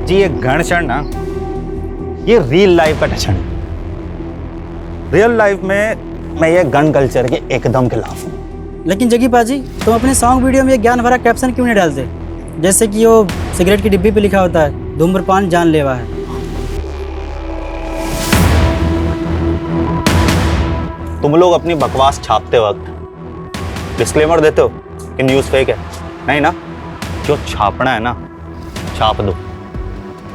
जी ये गण क्षण ना, ये रियल लाइफ का टचन। रियल लाइफ में मैं ये गन कल्चर के एकदम खिलाफ हूँ। लेकिन जग्गी पाजी, तुम अपने सॉन्ग वीडियो में ये ज्ञान भरा कैप्शन क्यों नहीं डालते? जैसे कि वो सिगरेट की डिब्बी पे लिखा होता है, धूम्रपान जानलेवा है। तुम लोग अपनी बकवास छापते वक्त डिस्क्लेमर देते हो कि न्यूज़ फेक है। नहीं ना, जो छापना है ना छाप दो।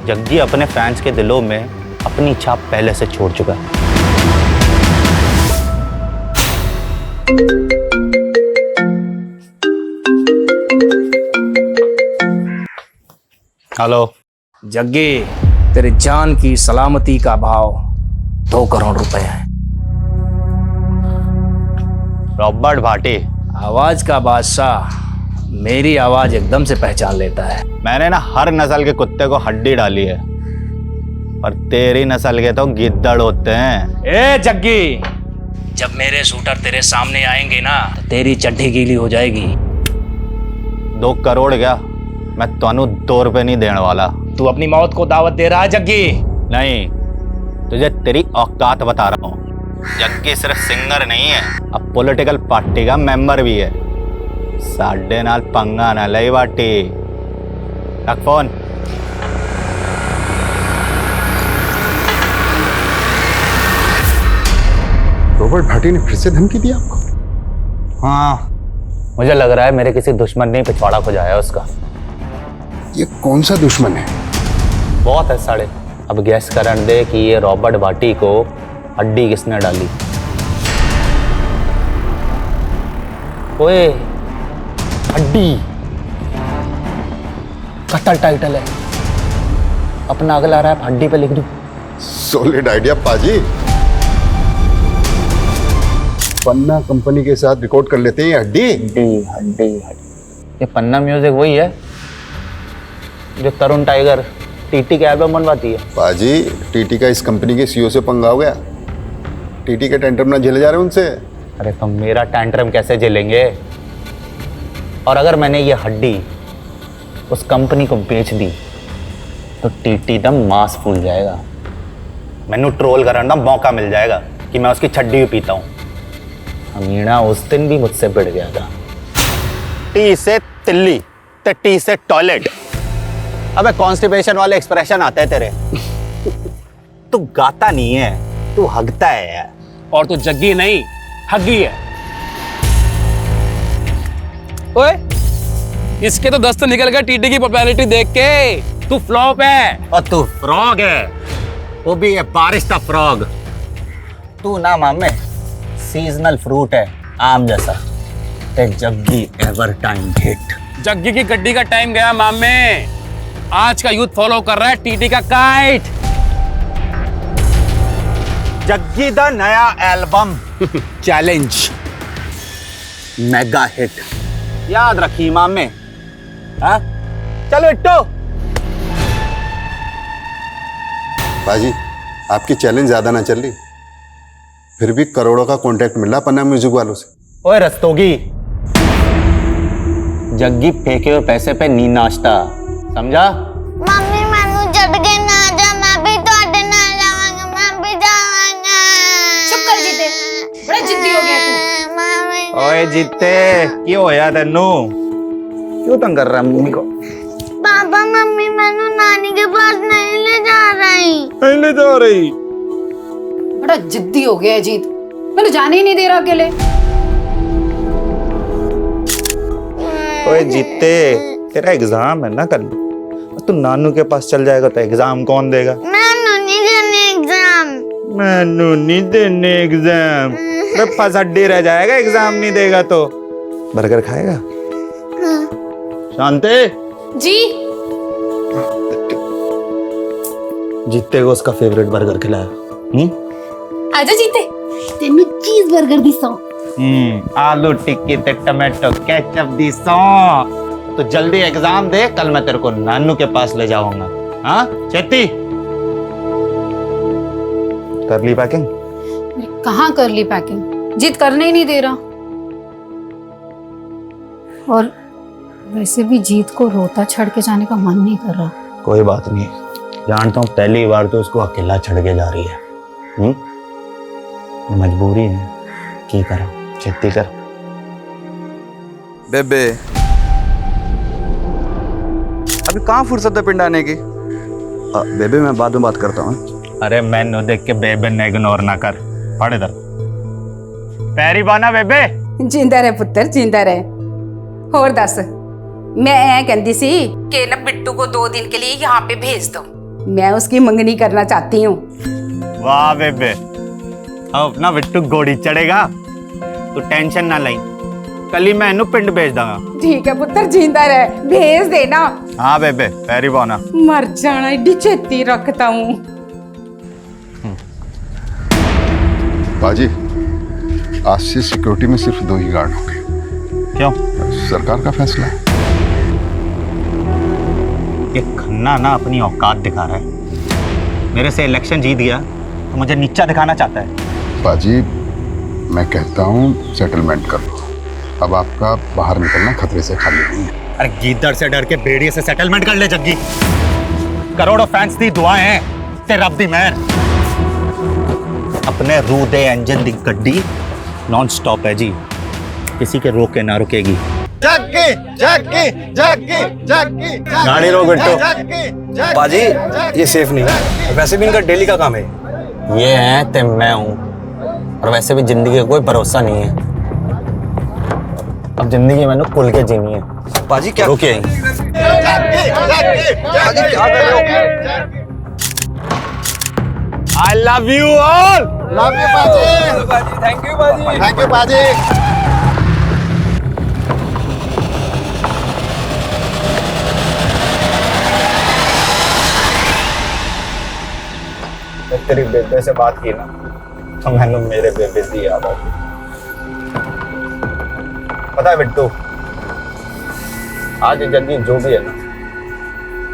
जग्गी अपने फैंस के दिलों में अपनी छाप पहले से छोड़ चुका है। हेलो जग्गी, तेरे जान की सलामती का भाव 2 करोड़ रुपए है। रॉबर्ट भाटी, आवाज का बादशाह मेरी आवाज एकदम से पहचान लेता है। मैंने ना हर नस्ल के कुत्ते को हड्डी डाली है, पर तेरी नस्ल के तो गिद्दड़ होते हैं। ए जग्गी, जब मेरे शूटर तेरे सामने आएंगे ना तो तेरी चड्डी गीली हो जाएगी। 2 करोड़ क्या, मैं तानू 2 रुपए नहीं देने वाला। तू अपनी मौत को दावत दे रहा है जग्गी? नहीं, तुझे तेरी औकात बता रहा हूँ। जग्गी सिर्फ सिंगर नहीं है, अब पॉलिटिकल पार्टी का मेंबर भी है। साढ़े नाल पंगा ना लई बाटी। रख फोन। रॉबर्ट भाटी ने फिर से धमकी दी आपको? हाँ, मुझे लग रहा है मेरे किसी दुश्मन ने पिछवाड़ा खुजाया उसका। ये कौन सा दुश्मन है? बहुत है साढ़े। अब गैस करन दे कि ये रॉबर्ट भाटी को हड्डी किसने डाली। ओए, हड्डी कत्ल टाइटल है। अपना अगला रैप हड्डी पे लिख दूं। सॉलिड आइडिया पाजी। पन्ना कंपनी के साथ रिकॉर्ड कर लेते हैं हड्डी। हड्डी हड्डी हड्डी। ये पन्ना म्यूजिक वही है जो तरुण टाइगर टीटी के एल्बम बनवाती है। पाजी, टीटी का इस कंपनी के सीईओ से पंगा हो गया। टीटी के टेंट्रम ना झेले जा रहे उनसे। अरे तो मेरा टेंट्रम कैसे झेलेंगे? और अगर मैंने ये हड्डी उस कंपनी को बेच दी तो टीटी दम मांस फूल जाएगा। मैनू ट्रोल करने का मौका मिल जाएगा कि मैं उसकी छड्डी भी पीता हूँ। अमीना उस दिन भी मुझसे भिड़ गया था। टी से तिल्ली ते टी से टॉयलेट। अबे कॉन्स्टिपेशन वाले एक्सप्रेशन आते हैं तेरे। तू गाता नहीं है, तू हगता है यार। और तू जग्गी नहीं, हग्गी है। ओए, इसके तो दस्त निकल गए टीटी की पॉपुलैरिटी देख के। तू फ्लॉप है। और तू फ्रॉग है, वो भी है बारिश का फ्रॉग। तू ना मामे सीजनल फ्रूट है, आम जैसा। ते Jaggi ever time hit. Jaggi की गड्डी का टाइम गया मामे। आज का यूथ फॉलो कर रहा है टीटी का काइट। जग्गी दा नया एल्बम चैलेंज मेगा हिट। याद रखी मामे। हाँ, चलो इट्टो। पाजी, आपकी चैलेंज ज्यादा ना चल रही, फिर भी करोड़ों का कॉन्ट्रैक्ट मिल रहा पन्ना म्यूजिक वालों से। ओए रस्तोगी, जग्गी फेंके हुए पैसे पे नी नाश्ता, समझा? मम्मी मैनू छड्ड के ना जा, मैं भी तोड़े ना जावांगा, मैं भी जावांगा। चुप कर जीते, बड़ा जिद्दी हो गया तू। मम्मी, ओए जीते, क्यों होया तेनू? क्यों तंग कर रहा है मम्मी को? पापा मम्मी मैनू नानी के पास नहीं ले जा रही। नहीं ले जा रही। बड़ा जिद्दी हो गया है जीत, मैंने जाने ही नहीं दे रहा अकेले। ओए जीते, तेरा एग्जाम है ना कल। तू नानू के पास चल जाएगा तो एग्जाम कौन देगा? मैनू नहीं देने एग्जाम। मैनू नहीं देने एग्जाम। फंस हड्डी रह जाएगा एग्जाम नहीं देगा तो। बर्गर खाएगा? शांति जी जीते को उसका फेवरेट बर्गर खिलाया। आजा जीते, तेनू चीज बर्गर दी सौ। आलू टिक्की ते टमाटो केचप दी सौ। तो जल्दी एग्जाम दे, कल मैं तेरे को नानू के पास ले जाऊंगा। हाँ चेती, कर ली पैकिंग? कहाँ कर ली पैकिंग, जीत करने ही नहीं दे रहा। और वैसे भी जीत को रोता छड़ के जाने का मन नहीं कर रहा। कोई बात नहीं, जानता हूँ पहली बार तो उसको अकेला छड़ के जा रही है। मजबूरी है, की करा, खेती कर। बेबे अभी कहाँ फुर्सत है पिंड आने की? बेबे मैं बाद में बात करता हूँ। अरे मैंने देख के बेबे ने इग्नोर ना कर। पढ़ इधर पैरी बाना बेबे। जिंदा रहे पुत्र, जिंदा रहे। और दस, मैं ऐ कहती सी कि ना बिट्टू को 2 दिन के लिए यहाँ पे भेज दो। मैं उसकी मंगनी करना चाहती हूँ। वाह बेबे, अब अपना बिट्टू घोड़ी चढ़ेगा, तू टेंशन ना लाई। कल ही मैं इन्हू पिंड भेज दूंगा। ठीक है पुत्र, जिंदा रहे, भेज देना। हाँ बेबे, पैरी बाना। मर जाना, एडी छेती रखता हूँ। बाजी, आज से सिक्योरिटी में सिर्फ 2 ही गार्ड होंगे। क्यों? सरकार का फैसला है। ये खन्ना ना अपनी औकात दिखा रहा है। मेरे से इलेक्शन जीत गया तो मुझे नीचा दिखाना चाहता है। बाजी, मैं कहता हूँ सेटलमेंट कर लो। अब आपका बाहर निकलना खतरे से खाली नहीं है। अरे गीदड़ से डर के भेड़िए से सेटलमेंट कर ले जग्गी। करोड़ों फैंस दी दुआएं हैं, ते रब दी मेहर। अपने रू दे इंजन दी गड्डी नॉन स्टॉप है जी, किसी के रोके ना रुकेगी। गाड़ी रोक बिट्टू। बाजी ये सेफ नहीं है, वैसे भी इनका डेली का काम है। ये है ते मैं हूँ, और वैसे भी जिंदगी का कोई भरोसा नहीं है। अब जिंदगी मैंने खुल के जीनी है। बाजी क्या रुकिए। बाजी क्या कर रहे हो? I love you all. Love you बाजी। थैंक यू बाजी। थैंक यू बाजी। तेरी बेबे से बात की ना तो मैंने मेरे बेबे की याद आ गई। पता है बिट्टू, आज जग्गी जो भी है ना,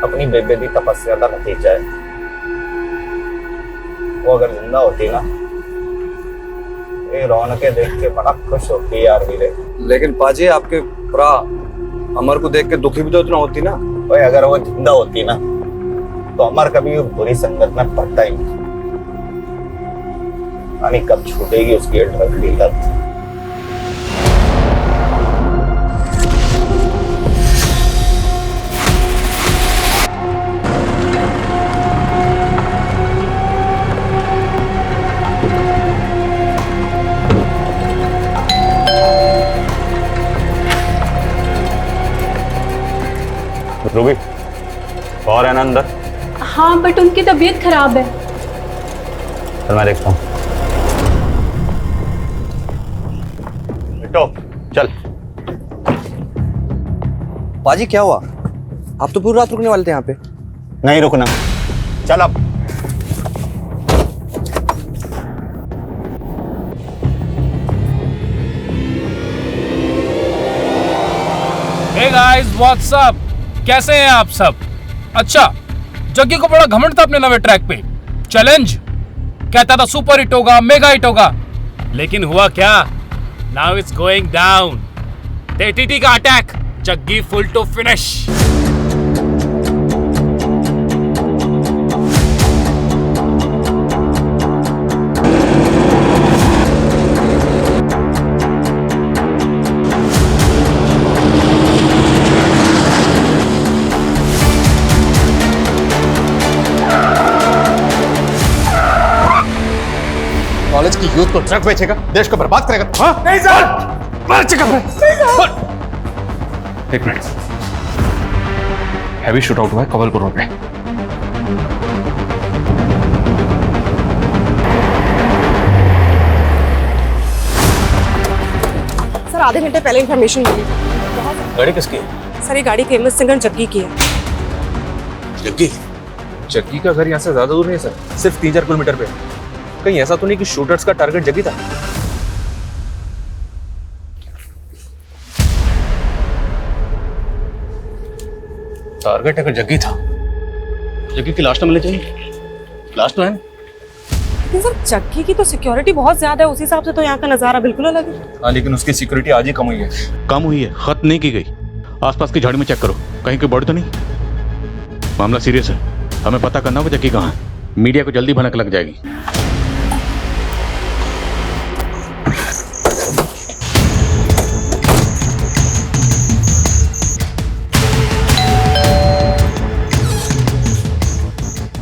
अपनी बेबे की तपस्या का नतीजा है। वो अगर जिंदा होती ना, ये रौनकें देख के बड़ा खुश होती यार वीरे। लेकिन पाजी आपके भरा अमर को देख के दुखी भी तो इतना होती ना। ओए अगर वो जिंदा होती ना तो अमर कभी बुरी संगत में पड़ता ही नहीं। यानी कब छूटेगी उसकी ड्रग की लत। रूबी, और है ना अंदर? हाँ बट उनकी तबीयत खराब है। चल मैं देखता हूँ। बेटो चल। पाजी क्या हुआ? आप तो पूरी रात रुकने वाले थे यहाँ पे। नहीं रुकना, चल अब। Hey guys, what's up? कैसे हैं आप सब? अच्छा, जग्गी को बड़ा घमंड था अपने नवे ट्रैक पे। चैलेंज कहता था सुपर हिट होगा, मेगा हिट होगा, लेकिन हुआ क्या? Now it's going down. TT का attack, Jaggi full to finish. College की यूथ को ड्रग बेचेगा, देश को बर्बाद करेगा। हाँ? नहीं सर, मार चुका है। एक मिनट, हैवी शूट आउट हुआ है कवलपुर रोड पे। सर आधे घंटे पहले इन्फॉर्मेशन मिली। गाड़ी किसकी? सर ये गाड़ी फेमस सिंगर जग्गी की है। जग्गी? जग्गी का घर यहाँ से ज्यादा दूर नहीं है सर, सिर्फ 3-4 किलोमीटर पे। कहीं ऐसा तो नहीं कि शूटर्स का टारगेट जग्गी था? टारगेट अगर जग्गी था, जग्गी की लाश तो मिलनी चाहिए। लाश तो है। लेकिन सर जग्गी की तो सिक्योरिटी बहुत ज्यादा है, उस हिसाब से तो यहाँ का नजारा बिल्कुल अलग है। हाँ, लेकिन उसकी सिक्योरिटी आज ही कम हुई है। कम हुई है, खत्म नहीं की गई। आसपास की झाड़ी में चेक करो, कहीं कोई बॉडी तो नहीं। मामला सीरियस है। हमें पता करना होगा जग्गी कहाँ है। मीडिया को जल्दी भनक लग जाएगी।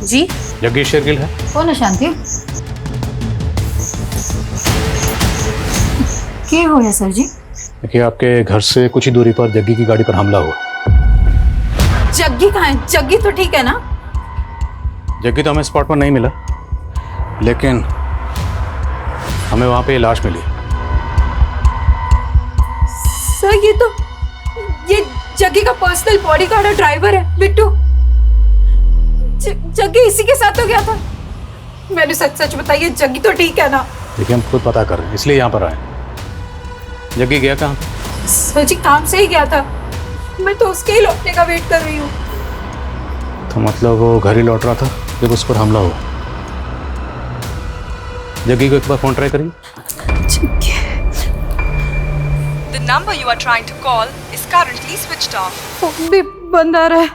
जी जग्गी शेरगिल है। कौन है शांति? क्या हो गया सर जी? देखिए, आपके घर से कुछ ही दूरी पर जग्गी की गाड़ी पर हमला हुआ। जग्गी कहाँ है? जग्गी तो ठीक है ना? जग्गी तो हमें स्पॉट पर नहीं मिला, लेकिन हमें वहां पे लाश मिली। सर ये जग्गी का पर्सनल बॉडीगार्ड और ड्राइवर है बिट्टू। जग्गी इसी के साथ तो गया था। मैंने सच बताइए, जग्गी तो ठीक है ना? देखिए, हम खुद पता कर रहे हैं, इसलिए यहाँ पर आए। जग्गी गया कहाँ? सर जी काम से ही गया था। मैं तो उसके ही लौटने का वेट कर रही हूँ। तो मतलब वो घर ही लौट रहा था जब उस पर हमला हुआ। जग्गी को एक बार फोन ट्राई करिए। The number you are trying to call is currently switched off. Phone भी बंद आ रहा है।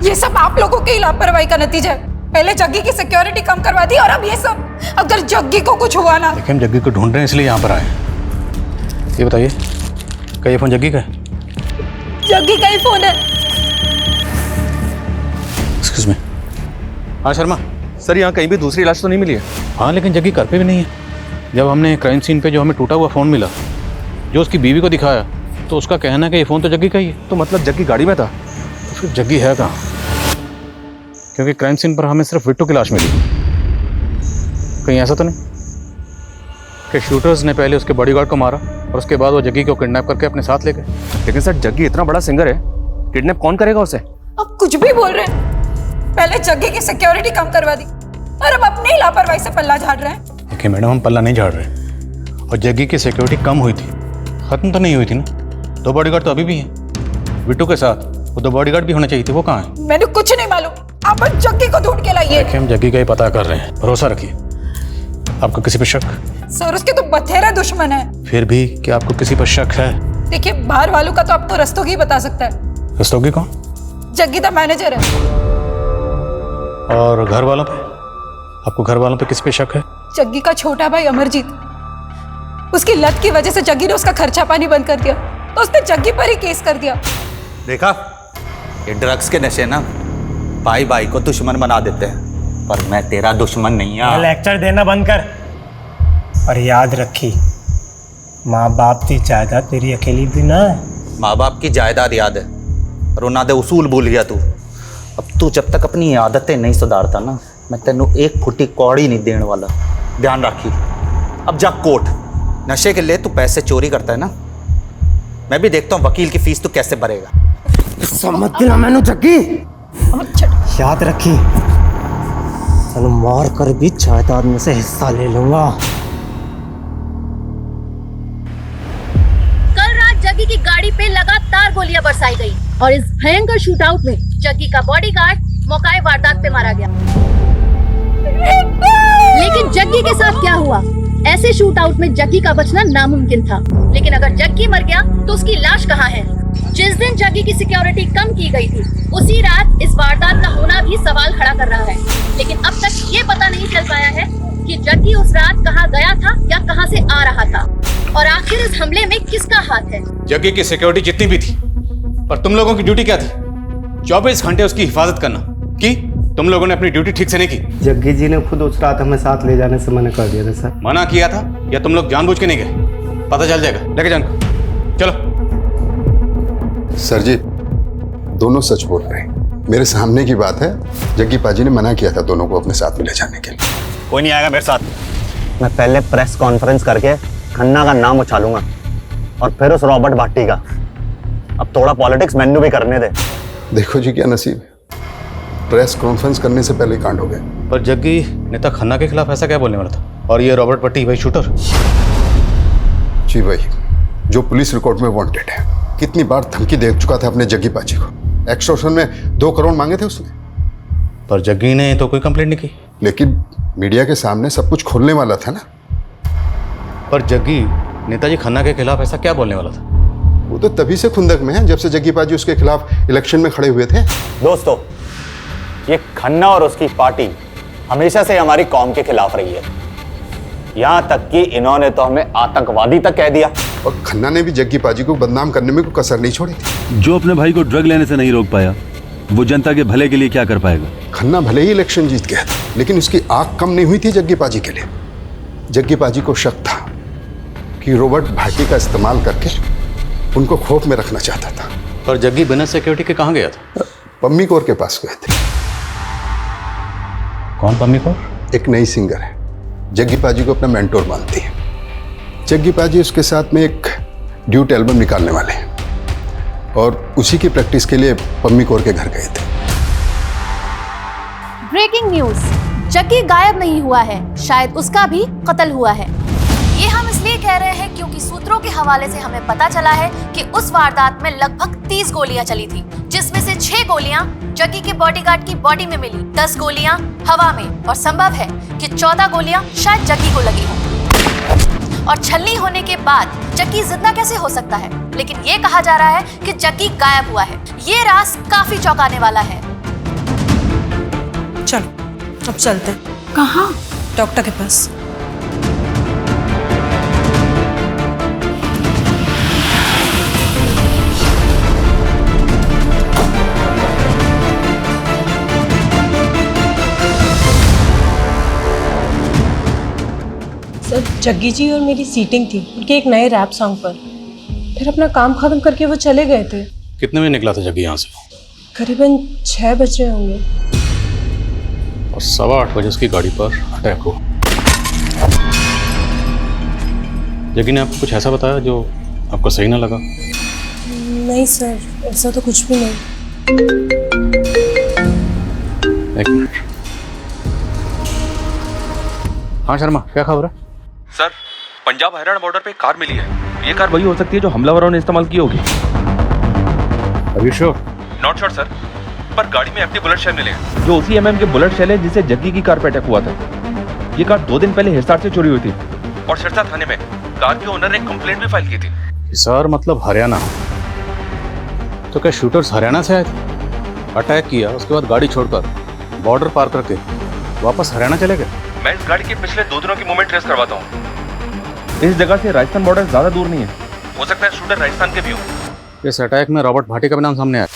ये सब आप लोगों की लापरवाही का नतीजा है। पहले जग्गी की सिक्योरिटी कम करवा दी और अब ये सब। अगर जग्गी को कुछ हुआ ना। देखिए, हम जग्गी को ढूंढ रहे हैं, इसलिए यहाँ पर आए। ये बताइए, क्या ये फोन जग्गी का है? जग्गी का ही फोन है। Excuse me. हाँ शर्मा। सर, यहाँ कहीं भी दूसरी लाश तो नहीं मिली है। हाँ, लेकिन जग्गी घर पे भी नहीं है। जब हमने क्राइम सीन पे जो हमें टूटा हुआ फ़ोन मिला, जो उसकी बीवी को दिखाया, तो उसका कहना है कि ये फ़ोन तो जग्गी का ही है। तो मतलब जग्गी गाड़ी में था? तो फिर जग्गी है कहाँ? क्योंकि क्राइम सीन पर हमें सिर्फ बिट्टू की लाश मिली। कहीं ऐसा तो नहीं कि शूटर्स ने पहले उसके बॉडीगार्ड को मारा और उसके बाद वो जग्गी को किडनैप करके अपने साथ ले गए? लेकिन सर, जग्गी इतना बड़ा सिंगर है, किडनैप कौन करेगा उसे? अब कुछ भी बोल रहे हैं। पहले जग्गी की सिक्योरिटी कम करवा दी और अब अपनी ही लापरवाही से पल्ला झाड़ रहे हैं। देखिए मैडम, हम पल्ला नहीं झाड़ रहे, और जग्गी की सिक्योरिटी कम हुई थी, खत्म तो नहीं हुई थी ना। 2 बॉडीगार्ड तो अभी भी हैं बिट्टू के साथ। वो 2 बॉडीगार्ड भी होने चाहिए थे, वो कहाँ है? मैंने कुछ नहीं मालूम। आप जग्गी को ढूंढ के लाइए। देखिए, हम जग्गी का ही पता कर रहे हैं, भरोसा रखिए। आपको किसी पर शक? सर, उसके तो बथेरा दुश्मन है। फिर भी क्या आपको किसी पर शक है? देखिए, बाहर वालों का तो आपको रस्तोगी बता सकता है। रस्तोगी कौन? जग्गी का मैनेजर है। और घर वालों पे? आपको घर वालों पे किस पे शक है? जग्गी का छोटा भाई अमरजीत। उसकी लत की वजह से जग्गी ने उसका खर्चा पानी बंद कर दिया, तो उसने जग्गी पर ही केस कर दिया। देखा, ये ड्रग्स के नशे ना भाई भाई को दुश्मन बना देते हैं, पर मैं तेरा दुश्मन नहीं हूं। लेक्चर देना बंद कर और याद रखी, माँ बाप की जायदाद तेरी अकेली भी ना है। माँ बाप की जायदाद याद है, और उन्होंने उसूल भूल गया तू। अब तू जब तक अपनी आदतें नहीं सुधारता ना, मैं तेनों एक फुटी कौड़ी नहीं देने वाला, ध्यान रखी। अब जा कोर्ट, नशे के लिए तू पैसे चोरी करता है ना, मैं भी देखता हूँ वकील की फीस तू कैसे भरेगा। समझ दिला मैंने जग्गी, याद रखी, तनु मार कर भी जायदाद में से हिस्सा ले लूंगा। कल रात जग्गी की गाड़ी पे लगातार गोलियां बरसाई गई और इस भयंकर शूटआउट में जग्गी का बॉडीगार्ड मौकाए वारदात पे मारा गया। लेकिन जग्गी के साथ क्या हुआ? ऐसे शूटआउट में जग्गी का बचना नामुमकिन था, लेकिन अगर जग्गी मर गया तो उसकी लाश कहाँ है? जिस दिन जग्गी की सिक्योरिटी कम की गई थी, उसी रात इस वारदात का होना भी सवाल खड़ा कर रहा है। लेकिन अब तक ये पता नहीं चल पाया है कि जग्गी उस रात कहाँ गया था या कहाँ से आ रहा था, और आखिर इस हमले में किसका हाथ है। जग्गी की सिक्योरिटी जितनी भी थी, पर तुम लोगों की ड्यूटी क्या थी? 24 घंटे उसकी हिफाजत करना। की तुम लोगों ने अपनी ड्यूटी ठीक से नहीं की? जग्गी जी ने खुद उस रात हमें साथ ले जाने से मना कर दिया था सर। मना किया था या तुम लोग जानबूझ के नहीं गए? पता चल जाएगा, लेके जाओ। चलो। सर जी, दोनों सच बोल रहे हैं। मेरे सामने की बात है, जग्गी पाजी ने मना किया था दोनों को अपने साथ में ले जाने के लिए। कोई नहीं आएगा मेरे साथ। मैं पहले प्रेस कॉन्फ्रेंस करके खन्ना का नाम उछालूंगा और फिर उस रॉबर्ट भाटी का। अब थोड़ा पॉलिटिक्स मैन्यू भी करने दे। देखो जी क्या नसीब है, प्रेस कॉन्फ्रेंस करने से पहले कांड हो गए। पर जग्गी नेता खन्ना के खिलाफ ऐसा क्या बोलने वाला था? और ये रॉबर्ट भट्टी भाई शूटर? जी भाई, जो पुलिस रिकॉर्ड में वांटेड है। कितनी बार धमकी दे चुका था अपने जग्गी पाजी को। एक्सटॉर्शन में 2 करोड़ मांगे थे उसने। पर जग्गी ने तो कोई कंप्लेंट नहीं की। लेकिन मीडिया के सामने सब कुछ खोलने वाला था ना। पर जग्गी नेताजी खन्ना के खिलाफ ऐसा क्या बोलने वाला था? वो तो तभी से खुंदक में है जब से जग्गी पाजी उसके खिलाफ इलेक्शन में खड़े हुए थे। दोस्तों, ये खन्ना और उसकी पार्टी हमेशा से हमारी कौम के खिलाफ रही है। यहां तक कि इन्होंने तो हमें आतंकवादी तक कह दिया। और खन्ना ने भी जग्गी पाजी को बदनाम करने में कोई कसर नहीं छोड़ी थी। जो अपने भाई को ड्रग लेने से नहीं रोक पाया, वो जनता के भले के लिए क्या कर पाएगा? खन्ना भले ही इलेक्शन जीत गया था, लेकिन उसकी आंख कम नहीं हुई थी जग्गी पाजी के लिए। जग्गी पाजी को शक था कि रॉबर्ट भाटी का इस्तेमाल करके उनको खौफ में रखना चाहता था। पर जग्गी बिना सिक्योरिटी के कहाँ गया था? पम्मी कौर के पास गए थे। कौन पम्मी कौर? एक नई सिंगर है, जग्गी पाजी को अपना मेंटोर मानती है। जग्गी पाजी उसके साथ में एक ड्यूट एल्बम निकालने वाले हैं और उसी की प्रैक्टिस के लिए पम्मी कौर के घर गए थे। ब्रेकिंग न्यूज, जग्गी गायब नहीं हुआ है, शायद उसका भी कत्ल हुआ है। ये हम इसलिए कह रहे हैं क्योंकि सूत्रों के हवाले से हमें पता चला है कि उस वारदात में लगभग 30 गोलियां चली थी, जिसमें से 6 गोलियां जग्गी के बॉडीगार्ड की बॉडी में मिली, 10 गोलियां हवा में, और संभव है कि 14 गोलियां शायद जग्गी को लगी हो। और छलनी होने के बाद जग्गी जिंदा कैसे हो सकता है? लेकिन ये कहा जा रहा है कि जग्गी गायब हुआ है। ये राज काफी चौंकाने वाला है। चलो अब चलते हैं। कहाँ? डॉक्टर के पास। सर, जग्गी जी और मेरी सीटिंग थी उनके एक नए रैप सॉन्ग पर। फिर अपना काम खत्म करके वो चले गए थे। कितने बजे निकला था जग्गी यहाँ से? करीबन 6 बज रहे होंगे। और 8:15 बजे उसकी गाड़ी पर अटैक हुआ। जग्गी ने आपको कुछ ऐसा बताया जो आपको सही ना लगा? नहीं सर, ऐसा तो कुछ भी नहीं। एक मिनट। हाँ शर्मा, क्या खबर है? सर, पंजाब हरियाणा बॉर्डर पे एक कार मिली है। ये कार वही हो सकती है जो हमलावरों ने इस्तेमाल की होगी। Are you sure? Not sure sir, पर गाड़ी में एम्प्टी बुलेट शेल मिले हैं, जो उसी एमएम के बुलेट शेल है जिसे जग्गी की कार पे अटैक हुआ था। ये कार 2 दिन पहले हिसार से चोरी हुई थी और सिरसा थाने में कार के ओनर ने कंप्लेंट भी फाइल की थी। हिसार मतलब हरियाणा? तो क्या शूटर्स हरियाणा से आए थे? अटैक किया, उसके बाद गाड़ी छोड़कर बॉर्डर पार करके वापस हरियाणा चले गए? मैं इस गाड़ी के पिछले 2 दिनों की मूवमेंट ट्रेस करवाता हूँ। इस जगह से राजस्थान बॉर्डर ज्यादा दूर नहीं है, हो सकता है शूटर राजस्थान के भी हो। इस अटैक में रॉबर्ट भाटी का भी नाम सामने आया।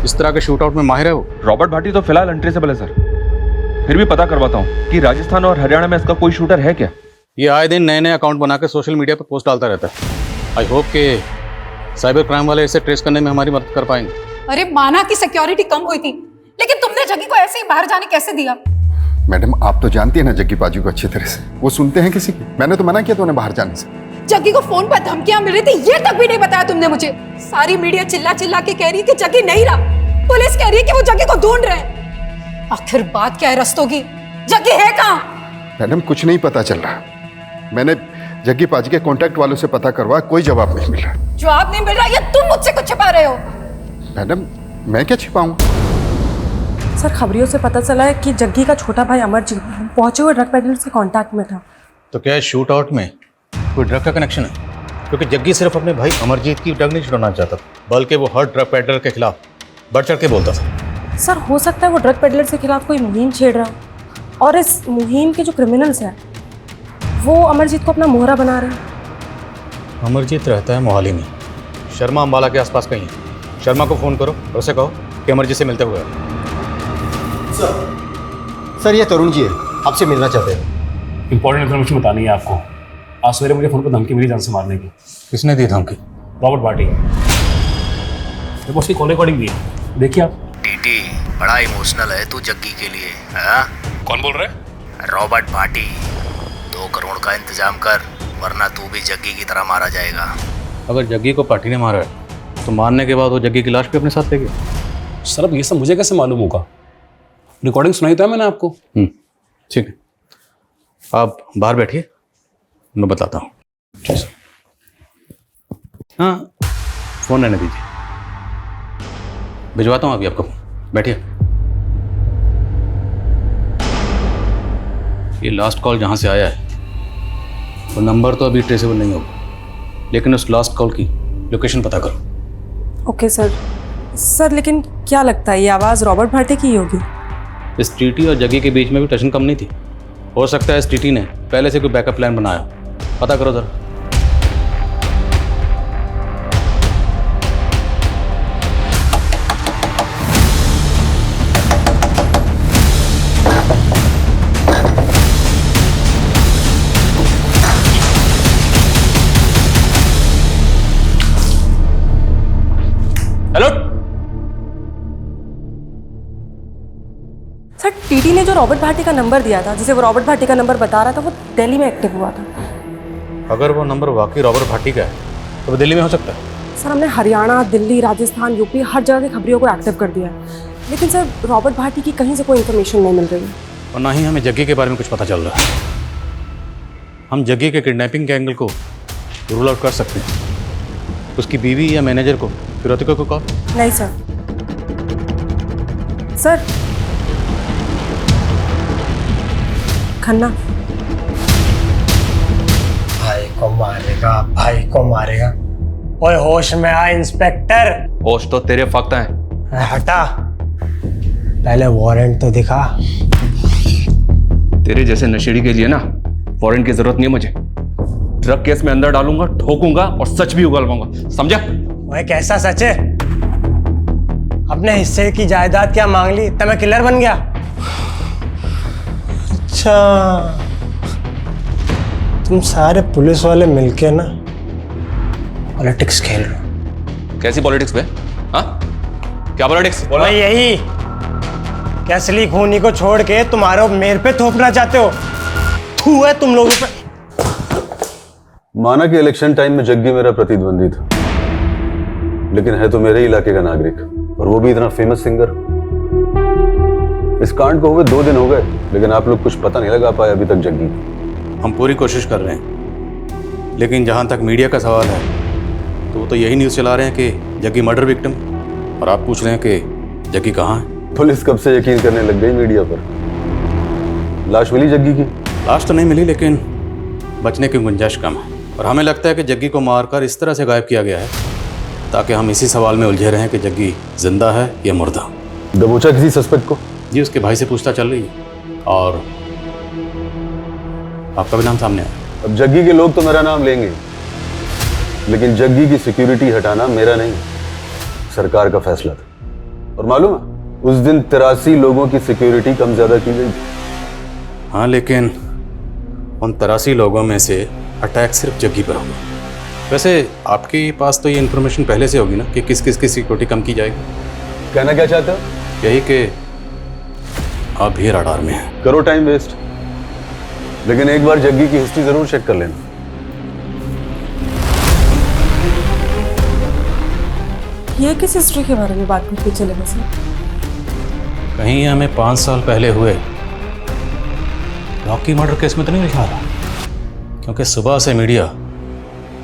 इस तरह के शूट आउट में माहिर है वो। रॉबर्ट भाटी तो फिलहाल अनट्रेसेबल है सर, फिर भी पता करवाता हूँ कि राजस्थान और हरियाणा में इसका कोई शूटर है क्या। ये आए दिन नए नए अकाउंट बनाकर सोशल मीडिया पर पोस्ट डालता रहता है। आई होप कि साइबर क्राइम वाले इसे ट्रेस करने में हमारी मदद कर पाएंगे। अरे माना कि सिक्योरिटी कम हुई थी, लेकिन तुमने जग्गी को ऐसे ही बाहर जाने कैसे दिया? मैडम, आप तो जानती है ना जग्गी पाजी को अच्छी तरह से। वो सुनते हैं किसी की? मैंने तो मना किया था उन्हें बाहर जाने से। जग्गी को फोन पर धमकियां मिल रही थी, ये तक भी नहीं बताया तुमने मुझे। सारी मीडिया चिल्ला चिल्ला के कह रही कि जग्गी नहीं रहा, पुलिस कह रही है कि वो जग्गी को ढूंढ रहे हैं। आखिर बात क्या है रस्तों की? जग्गी है कहाँ? मैडम, कुछ नहीं पता चल रहा। मैंने जग्गी पाजी के कांटेक्ट वालों से पता करवाया, कोई जवाब नहीं मिल रहा। जवाब नहीं मिल रहा, ये तुम मुझसे कुछ छिपा रहे हो? मैडम, मैं क्या छिपाऊंगा? सर, खबरियों से पता चला है कि जग्गी का छोटा भाई अमरजीत पहुंचे हुए ड्रग पेडलर्स के कांटेक्ट में था। तो क्या है शूट आउट में कोई ड्रग का कनेक्शन है? क्योंकि जग्गी सिर्फ अपने भाई अमरजीत की ड्रग नहीं छुड़ाना चाहता, बल्कि वो हर ड्रग पेडलर के खिलाफ बढ़ चढ़ के बोलता था। सर, हो सकता है वो ड्रग पेडलर्स के खिलाफ कोई मुहिम छेड़ रहा और इस मुहिम के जो क्रिमिनल्स हैं वो अमरजीत को अपना मोहरा बना रहे हैं। अमरजीत रहता है मोहाली में, शर्मा अंबाला के आसपास कहीं है। शर्मा को फ़ोन करो और उसे कहो कि अमरजीत से मिलते हुए। सर, ये तरुण जी है, आपसे मिलना चाहते हैं। इंपॉर्टेंट इन्फॉर्मेशन बतानी है आपको। आज सवेरे मुझे फोन पर धमकी मिली जान से मारने की। किसने दी धमकी? रॉबर्ट भाटी। देखो उसकी कॉल रिकॉर्डिंग दी है, देखिए आप। टीटी, बड़ा इमोशनल है तू जग्गी के लिए। हाँ? कौन बोल रहे? रॉबर्ट भाटी। 2 करोड़ का इंतजाम कर, वरना तू भी जग्गी की तरह मारा जाएगा। अगर जग्गी को पार्टी ने मारा है तो मारने के बाद वो जग्गी की लाश भी अपने साथ ले गया। सर, अब ये सब मुझे कैसे मालूम होगा? रिकॉर्डिंग सुनाई था मैंने आपको। ठीक है, आप बाहर बैठिए, मैं बताता हूँ। हाँ, फ़ोन रहने दीजिए, भिजवाता हूँ अभी आपको। बैठिए। ये लास्ट कॉल जहाँ से आया है वो नंबर तो अभी ट्रेसेबल नहीं होगा, लेकिन उस लास्ट कॉल की लोकेशन पता करो। Okay sir. सर लेकिन क्या लगता है ये आवाज़ रॉबर्ट भाटी की ही होगी? इस टीटी और जग्गी के बीच में भी टशन कम नहीं थी। हो सकता है इस टीटी ने पहले से कोई बैकअप प्लान बनाया। पता करो जरा। हेलो सर, टीटी ने जो रॉबर्ट भाटी का नंबर दिया था, जिसे वो रॉबर्ट भाटी का नंबर बता रहा था, वो दिल्ली में एक्टिव हुआ था। अगर वो नंबर वाकई रॉबर्ट भाटी का है तो वो दिल्ली में हो सकता है। सर हमने हरियाणा, दिल्ली, राजस्थान, यूपी हर जगह की खबरियों को एक्टिव कर दिया है, लेकिन सर रॉबर्ट भाटी की कहीं से कोई इन्फॉर्मेशन नहीं मिल रही है। और ना ही हमें जग्गी के बारे में कुछ पता चल रहा है। हम जग्गी के किडनैपिंग के एंगल को रूल आउट कर सकते हैं। उसकी बीवी या मैनेजर को, फिरौती को कॉल? नहीं सर। सर खन्ना भाई को मारेगा, भाई को मारेगा। ओए होश में आ इंस्पेक्टर। होश तो तेरे फक्त हैं। हटा, पहले वारंट तो दिखा। तेरे जैसे नशेड़ी के लिए ना वारंट की जरूरत नहीं है मुझे। ड्रग केस में अंदर डालूंगा, ठोकूंगा और सच भी उगलवाऊंगा, समझा? ओए कैसा सच है? अपने हिस्से की जायदाद क्या मांग ली, तब मैं किलर बन गया? अच्छा, तुम सारे पुलिस वाले मिलके ना पॉलिटिक्स खेल रहे हो। कैसी पॉलिटिक्स बे? हाँ, क्या पॉलिटिक्स? बोला यही क्या असली खूनी को छोड़ के तुम्हारे मेरे पे थोपना चाहते हो? थू है तुम लोगों पे। माना कि इलेक्शन टाइम में जग्गी मेरा प्रतिद्वंदी था, लेकिन है तो मेरे इलाके का नागरिक, और वो भी इतना फेमस सिंगर। इस कांड को हुए 2 दिन हो गए, लेकिन आप लोग कुछ पता नहीं लगा पाए अभी तक जग्गी। हम पूरी कोशिश कर रहे हैं, लेकिन जहाँ तक मीडिया का सवाल है तो वो तो यही न्यूज़ चला रहे हैं कि जग्गी मर्डर विक्टिम, और आप पूछ रहे हैं कि जग्गी कहाँ है। पुलिस कब से यकीन करने लग गई मीडिया पर। लाश मिली जग्गी की? लाश तो नहीं मिली, लेकिन बचने की गुंजाइश कम है, और हमें लगता है कि जग्गी को मारकर इस तरह से गायब किया गया है ताकि हम इसी सवाल में उलझे रहें कि जग्गी जिंदा है या मुर्दा। दबोचा किसी सस्पेक्ट को? जी, उसके भाई से पूछताछ चल रही है, और आपका भी नाम सामने आया। अब जग्गी के लोग तो मेरा नाम लेंगे, लेकिन जग्गी की सिक्योरिटी हटाना मेरा नहीं, सरकार का फैसला था। और मालूम है, उस दिन 83 लोगों की सिक्योरिटी कम ज्यादा की गई। हाँ, लेकिन उन 83 लोगों में से अटैक सिर्फ जग्गी पर होगा। वैसे आपके पास तो ये इन्फॉर्मेशन पहले से होगी ना कि किस किस की सिक्योरिटी कम की जाएगी। कहना क्या चाहते हो? यही कि आप भी रडार में हैं। करो टाइम वेस्ट, लेकिन एक बार जग्गी की हिस्ट्री जरूर चेक कर लेना। ये किस हिस्ट्री के बारे में बात करते चले वैसे? कहीं हमें 5 साल पहले हुए रॉकी मर्डर केस में तो नहीं लिखा रहा, क्योंकि सुबह से मीडिया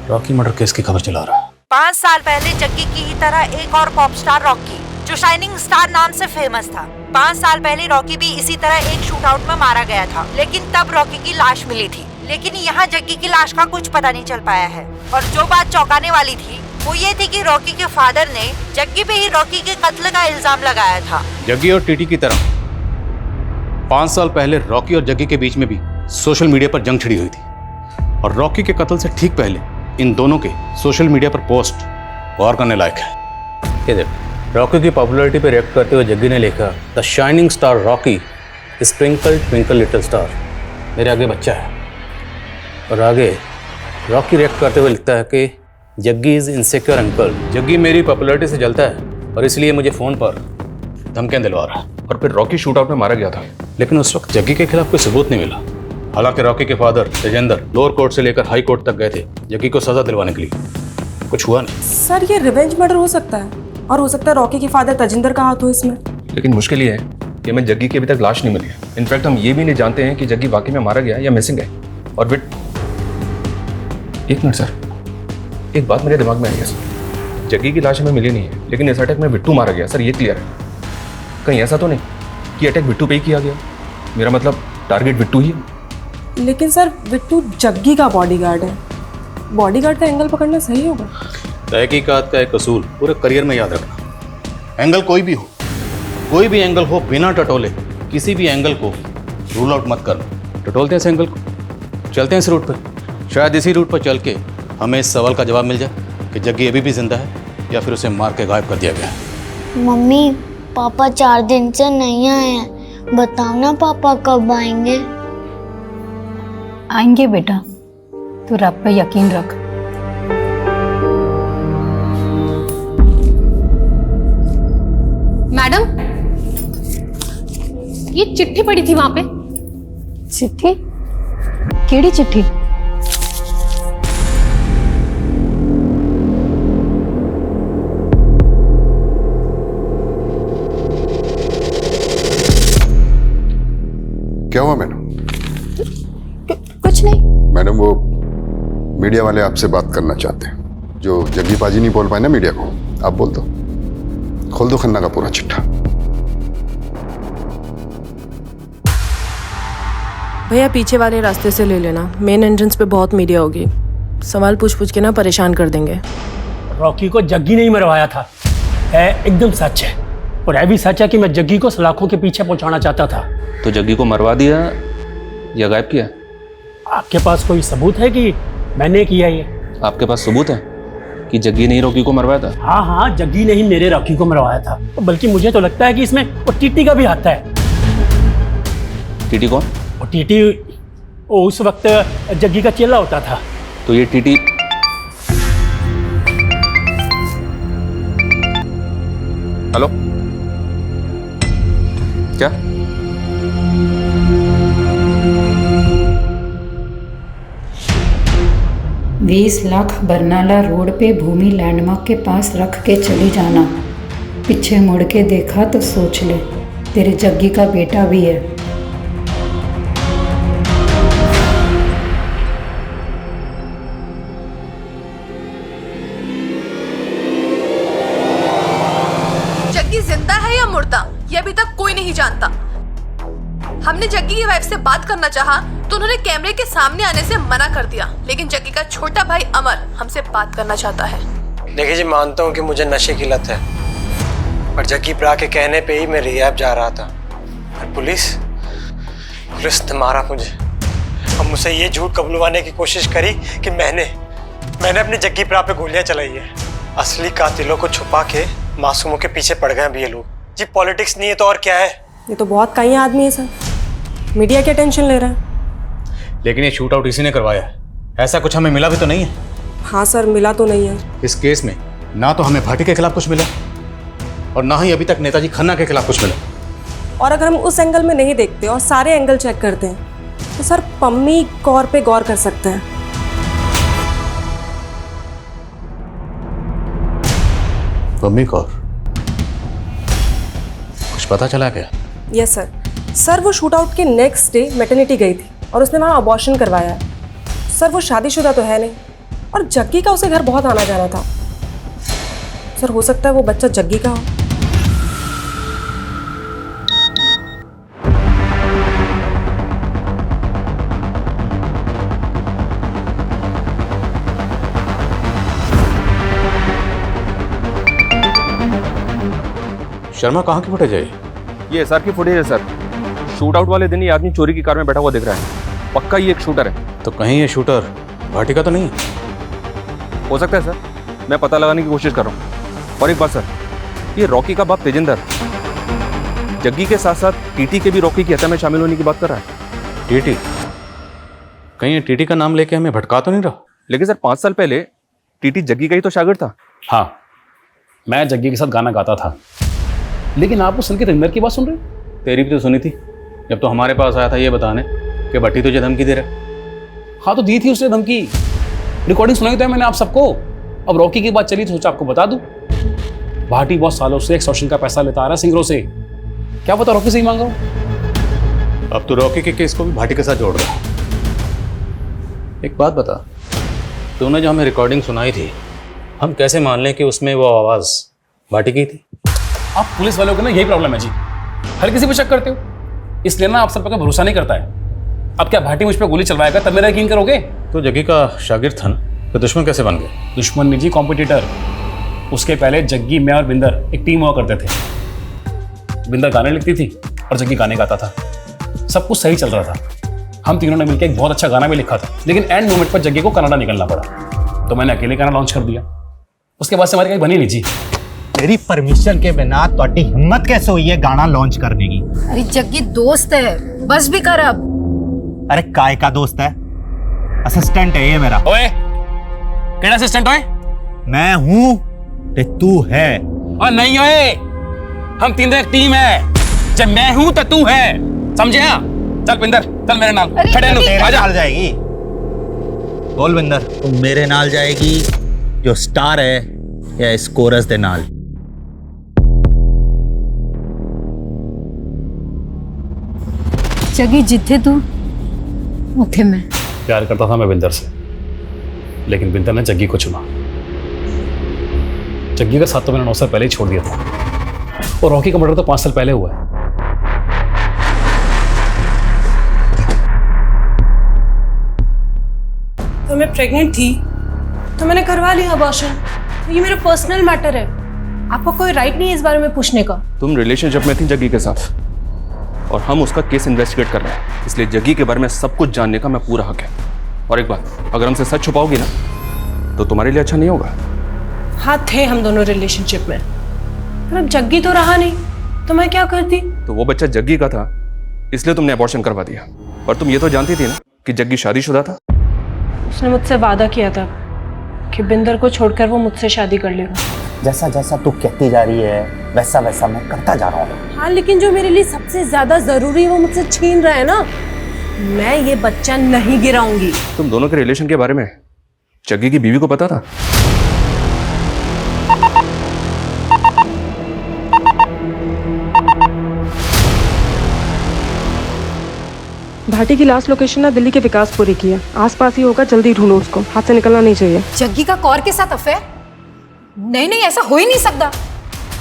रॉकी मर्डर केस की खबर चला रहा है। 5 साल पहले जग्गी की ही तरह एक और पॉप स्टार रॉकी, जो शाइनिंग स्टार नाम से फेमस था। 5 साल पहले रॉकी भी इसी तरह एक शूटआउट में मारा गया था, लेकिन तब रॉकी की लाश मिली थी। लेकिन यहाँ जग्गी की लाश का कुछ पता नहीं चल पाया है। और जो बात चौंकाने वाली थी वो ये थी कि रॉकी के फादर ने जग्गी पे ही रॉकी के कत्ल का इल्जाम लगाया था। जग्गी और टीटी की तरह 5 साल पहले रॉकी और जग्गी के बीच में भी सोशल मीडिया पर जंग छिड़ी हुई थी, और रॉकी के कत्ल से ठीक पहले इन दोनों के सोशल मीडिया पर पोस्ट गौर करने लायक है। ये देख, रॉकी की पॉपुलैरिटी पर रिएक्ट करते हुए जग्गी ने लिखा, the shining star Rocky sprinkle twinkle little star, मेरे आगे बच्चा है। और आगे रॉकी रिएक्ट करते हुए लिखता है कि Jaggi is insecure uncle, Jaggi मेरी पॉपुलैरिटी से जलता है और इसलिए मुझे फ़ोन पर धमकियाँ दिलवा रहा है। और फिर रॉकी शूटआउट में मारा गया था, लेकिन उस वक्त जग्गी के खिलाफ कोई सबूत नहीं मिला। हालांकि रॉकी के फादर तेजेंद्र लोअर कोर्ट से लेकर हाई कोर्ट तक गए थे जग्गी को सजा दिलवाने के लिए, कुछ हुआ नहीं। सर ये रिवेंज मर्डर हो सकता है, और हो सकता है रॉकी के फादर तेजिंदर का हाथ हो इसमें। लेकिन मुश्किल ये है कि हमें जग्गी की अभी तक लाश नहीं मिली है। इनफैक्ट हम ये भी नहीं जानते हैं कि जग्गी वाकई में मारा गया या मिसिंग है। और फिर एक मिनट सर, एक बात मेरे दिमाग में आई है सर, जग्गी की लाश हमें मिली नहीं है, लेकिन इस अटैक में बिट्टू मारा गया सर, ये क्लियर है। कहीं ऐसा तो नहीं कि अटैक बिट्टू पे ही किया गया? मेरा मतलब टारगेट बिट्टू ही है। लेकिन सर बिट्टू जग्गी का बॉडीगार्ड है, बॉडीगार्ड का एंगल पकड़ना सही होगा? तहकीकात का एक असूल पूरे करियर में याद रखना, एंगल कोई भी हो, कोई भी एंगल हो, बिना टटोले किसी भी एंगल को रूल आउट मत करना। टटोलते हैं इस एंगल को, चलते हैं इस रूट पर, शायद इसी रूट पर चल के हमें इस सवाल का जवाब मिल जाए कि जग्गी अभी भी जिंदा है या फिर उसे मार के गायब कर दिया गया है। मम्मी पापा 4 दिन से नहीं आए हैं, बताओ ना पापा कब आएंगे? आएंगे बेटा, तू रब पे यकीन रख। मैडम, ये चिट्ठी पड़ी थी वहां पे। चिट्ठी? केड़ी चिट्ठी? क्या हुआ मैडम? कुछ नहीं मैडम, वो मीडिया वाले आपसे बात करना चाहते हैं। जो जग्गी पाजी नहीं बोल पाए ना मीडिया को, आप बोल दो, खोल दो खन्ना का पूरा चिट्ठा। भैया पीछे वाले रास्ते से ले लेना, मेन एंट्रेंस पे बहुत मीडिया होगी, सवाल पूछ के ना परेशान कर देंगे। रॉकी को जग्गी नहीं मरवाया था, है एकदम सच है। और है भी सच है कि मैं जग्गी को सलाखों के पीछे पहुंचाना चाहता था। तो जग्गी को मरवा दिया या गायब किया? आपके पास कोई सबूत है कि मैंने किया ये? आपके पास सबूत है कि जग्गी ने रॉकी को मरवाया था? हाँ हाँ, जग्गी ने ही मेरे रॉकी को मरवाया था। बल्कि मुझे तो लगता है कि इसमें वो टीटी का भी हाथ है। टीटी कौन? वो टीटी वो उस वक्त जग्गी का चेला होता था। तो ये टीटी हेलो क्या? $20 लाख बरनाला रोड पे भूमि लैंडमार्क के पास रख के चली जाना। पीछे मुड़ के देखा तो सोच ले, तेरे जग्गी का बेटा भी है। जग्गी जिंदा है या मुर्दा, ये अभी तक कोई नहीं जानता। हमने जग्गी की वाइफ से बात करना चाहा तो उन्होंने कैमरे के सामने आने से मना कर दिया, लेकिन जग्गी का छोटा भाई अमर हमसे बात करना चाहता है। देखिए जी, मानता हूँ कि मुझे नशे की लत है, पर जग्गी प्रा के कहने पे ही मैं रिहैब जा रहा था और पुलिस ने मारा मुझे। अब मुझसे ये झूठ कबूलवाने की कोशिश करी कि मैंने अपनी जग्गी प्रा पे गोलियां चलाई है। असली कातिलों को छुपा के मासूमों के पीछे पड़ गए अभी ये लोग। जी पॉलिटिक्स नहीं है तो और क्या है? ये तो बहुत काइया आदमी है सर, मीडिया क्या टेंशन ले रहा है? लेकिन ये शूट आउट इसी ने करवाया है, ऐसा कुछ हमें मिला भी तो नहीं है। हाँ सर, मिला तो नहीं है। इस केस में ना तो हमें भाटी के खिलाफ कुछ मिला और ना ही अभी तक नेताजी खन्ना के खिलाफ कुछ मिला। और अगर हम उस एंगल में नहीं देखते और सारे एंगल चेक करते हैं तो सर पम्मी कौर पे गौर कर सकते हैं। पम्मी कौर, कुछ पता चला क्या? Yes sir. सर वो शूट आउट के नेक्स्ट डे मैटरनिटी गई थी और उसने वहाँ अबॉर्शन करवाया है। सर वो शादीशुदा तो है नहीं और जग्गी का उसे घर बहुत आना जाना था। सर हो सकता है वो बच्चा जग्गी का हो। शर्मा कहाँ की फुटेज है ये एसआर की फुटेज है सर। शूट आउट वाले दिन ये आदमी चोरी की कार में बैठा हुआ दिख रहा है। पक्का ये एक शूटर है। तो कहीं ये शूटर भाटी का तो नहीं? हो सकता है सर, मैं पता लगाने की कोशिश कर रहा हूँ। और एक बात सर, ये रॉकी का बाप तेजिंदर जग्गी के साथ साथ टीटी के भी रॉकी की हत्या में शामिल होने की बात कर रहा है। टीटी? कहीं ये टीटी का नाम लेके हमें भटका तो नहीं रहा? लेकिन सर 5 साल पहले टीटी जग्गी का ही तो शागिर्द था। हाँ, मैं जग्गी के साथ गाना गाता था। लेकिन आप उस संकेत इंदर की बात सुन रहे हो? तेरी भी तो सुनी थी, जब तो हमारे पास आया था ये बताने कि भट्टी तुझे धमकी दे रहा। हाँ तो दी थी उसने धमकी, रिकॉर्डिंग सुनाई तो है मैंने आप सबको। अब रॉकी की बात चली तो सोचा आपको बता दूं। भाटी बहुत सालों से एक्सटॉर्शन का पैसा लेता आ रहा है सिंगरों से, क्या पता रॉकी से ही मांगा हो। अब तो रॉकी के केस को भी भाटी के साथ जोड़ रहा। एक बात बता, तूने जो हमें रिकॉर्डिंग सुनाई थी, हम कैसे मान लें कि उसमें वो आवाज़ भाटी की थी? आप पुलिस वालों को ना यही प्रॉब्लम है जी, हर किसी पर शक करते हो, इसलिए ना आप सब पर कोई भरोसा नहीं करता है। अब क्या भाटी मुझ पर गोली चलवाएगा तब मेरा यकीन करोगे? तो जग्गी का शागिर्द था ना, तो दुश्मन कैसे बन गए? दुश्मन नहीं जी, कॉम्पिटिटर। उसके पहले जग्गी, मैं और बिंदर एक टीम हुआ करते थे। बिंदर गाने लिखती थी और जग्गी गाने गाता था। सब कुछ सही चल रहा था। हम तीनों ने मिलकर एक बहुत अच्छा गाना भी लिखा था, लेकिन एंड मोमेंट पर जग्गी को कनाडा निकलना पड़ा, तो मैंने अकेले गाना लॉन्च कर दिया। उसके बाद से हमारी कहीं बनी नहीं जी। मेरी परमिशन के बिना ਤੁਹਾਡੀ हिम्मत कैसे हुई है गाना लॉन्च करने की? अरे जग्गी दोस्त है, बस भी कर अब। अरे काय का दोस्त है? असिस्टेंट है ये मेरा। ओए, केड़ा असिस्टेंट ओए? मैं हूँ ते तू है। और नहीं ओए, हम तीनों एक टीम है। जब मैं हूँ तो तू है, समझे? चल बिंदर, चल मेरे नाल। खड़े नु, तेरे आजा। नाल जाएगी। बोल बिंदर, तू मेरे नाल जाएगी जो स्टार है या इस कोरस दे नाल? जग्गी जिथे तू उठे मैं। प्यार करता था मैं बिंदर से, लेकिन बिंदर ने जग्गी को चुना। जग्गी का साथ तो मैंने 9 साल पहले ही छोड़ दिया था, और रॉकी का मर्डर तो 5 साल पहले हुआ है। तो मैं प्रेग्नेंट थी तो मैंने करवा लिया अबॉर्शन। ये मेरा पर्सनल मैटर है, आपको कोई राइट नहीं है इस बारे में पूछने का। तुम रिलेशनशिप में थी जग्गी के साथ, और हम उसका केस इन्वेस्टिगेट कर रहे हैं, इसलिए जग्गी के बारे में सब कुछ जानने का मैं पूरा हक है। और एक बात, अगर हमसे सच छुपाओगी ना तो तुम्हारे लिए अच्छा नहीं होगा। हाँ, थे हम दोनों रिलेशनशिप में, पर अब जग्गी तो रहा नहीं, तो मैं क्या करती? तो वो बच्चा जग्गी का था, इसलिए तुमने अबॉर्शन करवा दिया। और तुम ये तो जानती थी ना कि जग्गी शादीशुदा था। उसने मुझसे वादा किया था कि बिंदर को छोड़कर वो मुझसे शादी कर लेगा। जैसा जैसा तू कहती जा रही है वैसा वैसा मैं करता जा रहा हूँ। हाँ, लेकिन जो मेरे लिए सबसे ज्यादा जरूरी है वो मुझसे छीन रहा है ना। मैं ये बच्चा नहीं गिराऊंगी। तुम दोनों के रिलेशन के बारे में जग्गी की बीवी को पता था? भाटी की लास्ट लोकेशन ना दिल्ली के विकासपुरी की है। आसपास ही होगा, जल्दी ढूंढो उसको, हाथ से निकलना नहीं चाहिए। जग्गी का कौर के साथ अफेयर? नहीं नहीं, ऐसा हो ही नहीं सकता।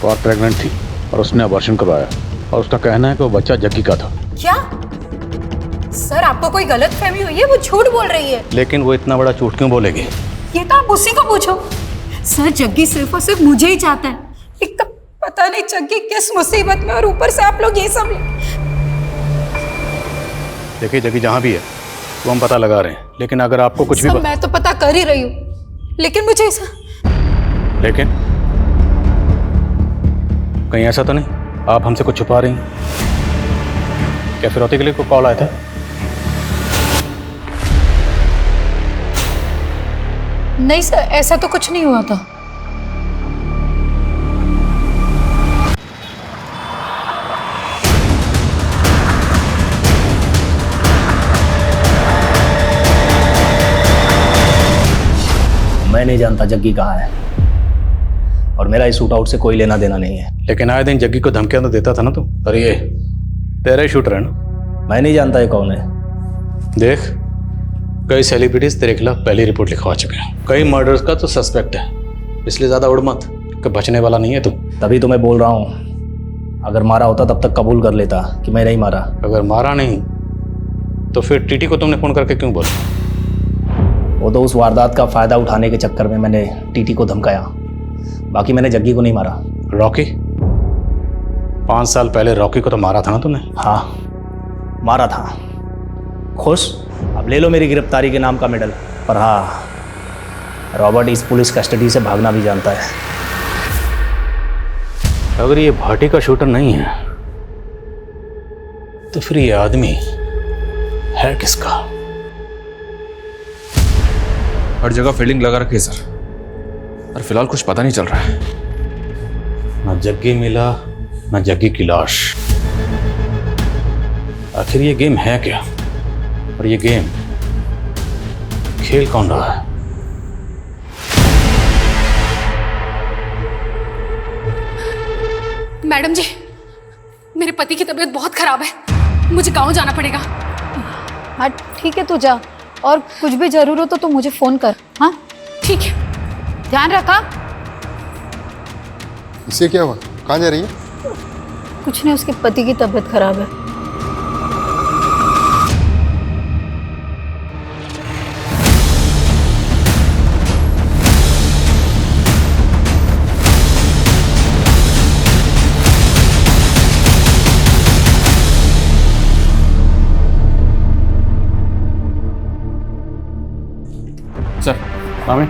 कौर प्रेग्नेंट थी और उसने अबॉर्शन करवाया, और उसका कहना है कि वो बच्चा जग्गी का था। क्या सर, आपको कोई गलत फहमी हुई है? वो झूठ बोल रही है। लेकिन वो इतना बड़ा झूठ क्यों बोलेगी? ये तो आप उसी को पूछो। सर, जग्गी सिर्फ और सिर्फ मुझे ही चाहता है। एक तो पता नहीं जग्गी किस मुसीबत में, और ऊपर से आप लोग ये सब। देखिए जग्गी जहाँ भी है वो हम पता लगा रहे हैं, लेकिन अगर आपको कुछ भी मैं तो पता कर ही रही हूँ, लेकिन मुझे ऐसा। लेकिन कहीं ऐसा तो नहीं आप हमसे कुछ छुपा रही हैं? क्या फिरौती के लिए कोई कॉल आया था? नहीं सर, ऐसा तो कुछ नहीं हुआ था। मैं नहीं जानता जग्गी कहाँ है, और मेरा इस शूट आउट से कोई लेना देना नहीं है। लेकिन आए दिन जग्गी को धमकियां तो देता था ना तू। और ये तेरा ही शूटर है ना? मैं नहीं जानता ये कौन है। देख, कई सेलिब्रिटीज तेरे खिलाफ पहली रिपोर्ट लिखवा चुके हैं। कई मर्डर्स का तो सस्पेक्ट है, इसलिए ज्यादा उड़ मत कि बचने वाला नहीं है तू। तभी तो मैं बोल रहा हूँ, अगर मारा होता तब तक कबूल कर लेता कि मैं नहीं मारा। अगर मारा नहीं तो फिर टीटी को तुमने फोन करके क्यों बोला? वो तो उस वारदात का फायदा उठाने के चक्कर में मैंने टीटी को धमकाया, बाकी मैंने जग्गी को नहीं मारा। रॉकी? 5 साल पहले रॉकी को तो मारा था ना तूने? हाँ, मारा था। खुश? अब ले लो मेरी गिरफ्तारी के नाम का मेडल। पर हाँ, रॉबर्ट इस पुलिस कस्टडी से भागना भी जानता है। अगर ये भाटी का शूटर नहीं है तो फिर ये आदमी है किसका? हर जगह फील्डिंग लगा रखी है सर, और फिलहाल कुछ पता नहीं चल रहा है। ना जग्गी मिला, ना जग्गी की लाश। आखिर ये गेम है क्या? और ये गेम खेल कौन रहा है? मैडम जी, मेरे पति की तबीयत बहुत खराब है, मुझे गांव जाना पड़ेगा। हाँ ठीक है, तू जा, और कुछ भी जरूर हो तो तू मुझे फोन कर। हाँ ठीक है, ध्यान रखा। इससे क्या हुआ? कहाँ जा रही है? कुछ नहीं, उसके पति की तबीयत खराब है। मामी,